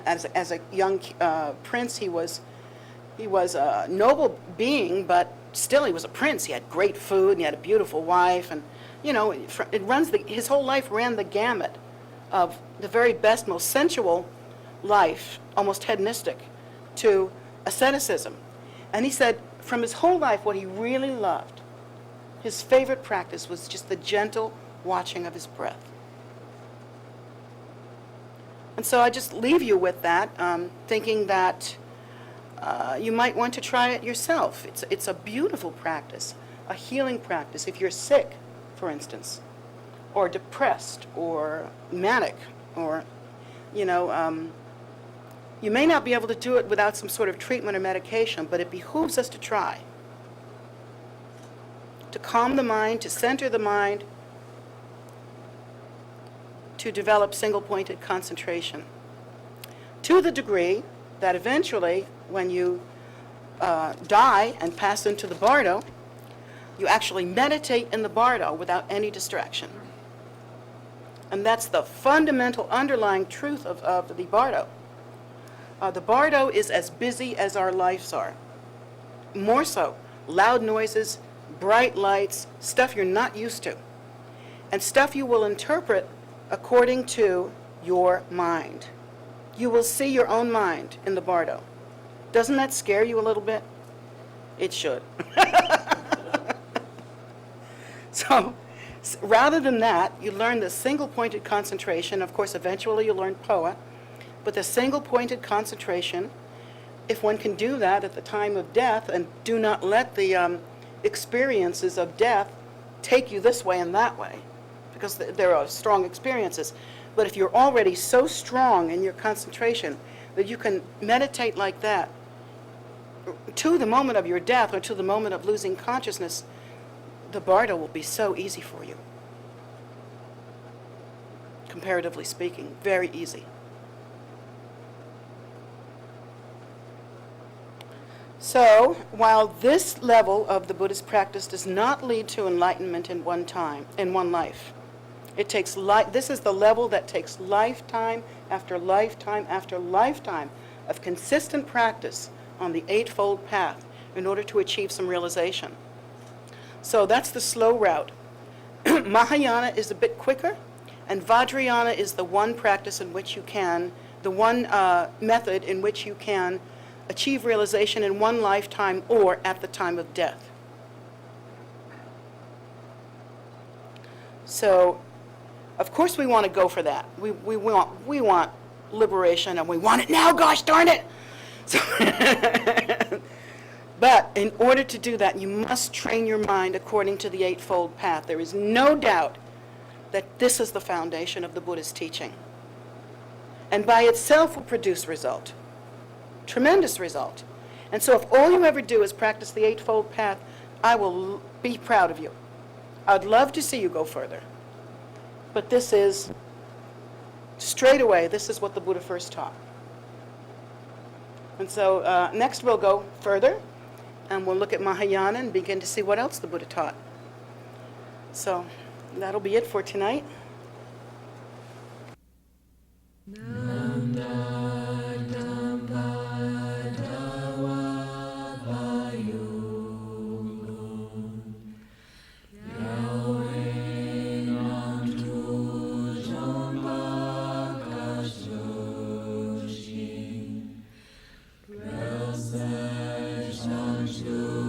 as a young prince, he was a noble being, but still he was a prince. He had great food, and he had a beautiful wife, and his whole life ran the gamut of the very best, most sensual life, almost hedonistic, to asceticism. And he said from his whole life what he really loved, his favorite practice was just the gentle watching of his breath. And so I just leave you with that, thinking that you might want to try it yourself. It's a beautiful practice, a healing practice. If you're sick, for instance, or depressed, or manic, or, you may not be able to do it without some sort of treatment or medication, but it behooves us to try. To calm the mind, to center the mind, to develop single-pointed concentration. To the degree that eventually, when you die and pass into the bardo, you actually meditate in the bardo without any distraction. And that's the fundamental underlying truth of the bardo. The bardo is as busy as our lives are. More so. Loud noises, bright lights, stuff you're not used to. And stuff you will interpret according to your mind. You will see your own mind in the bardo. Doesn't that scare you a little bit? It should. So rather than that, you learn the single-pointed concentration. Of course, eventually you learn POA. But the single-pointed concentration, if one can do that at the time of death and do not let the experiences of death take you this way and that way, because there are strong experiences. But if you're already so strong in your concentration that you can meditate like that to the moment of your death or to the moment of losing consciousness, the bardo will be so easy for you. Comparatively speaking, very easy. So, while this level of the Buddhist practice does not lead to enlightenment in one life, it takes this is the level that takes lifetime after lifetime after lifetime of consistent practice on the Eightfold Path in order to achieve some realization. So that's the slow route. Mahayana is a bit quicker, and Vajrayana is the one practice in which you can, the one method in which you can achieve realization in one lifetime or at the time of death. So, of course we want to go for that. We want liberation, and we want it now, gosh darn it! So but in order to do that, you must train your mind according to the Eightfold Path. There is no doubt that this is the foundation of the Buddhist teaching. And by itself will produce result. Tremendous result. And so if all you ever do is practice the Eightfold Path, I will be proud of you. I'd love to see you go further. But this is, straight away, this is what the Buddha first taught. And so next we'll go further, and we'll look at Mahayana and begin to see what else the Buddha taught. So that'll be it for tonight. To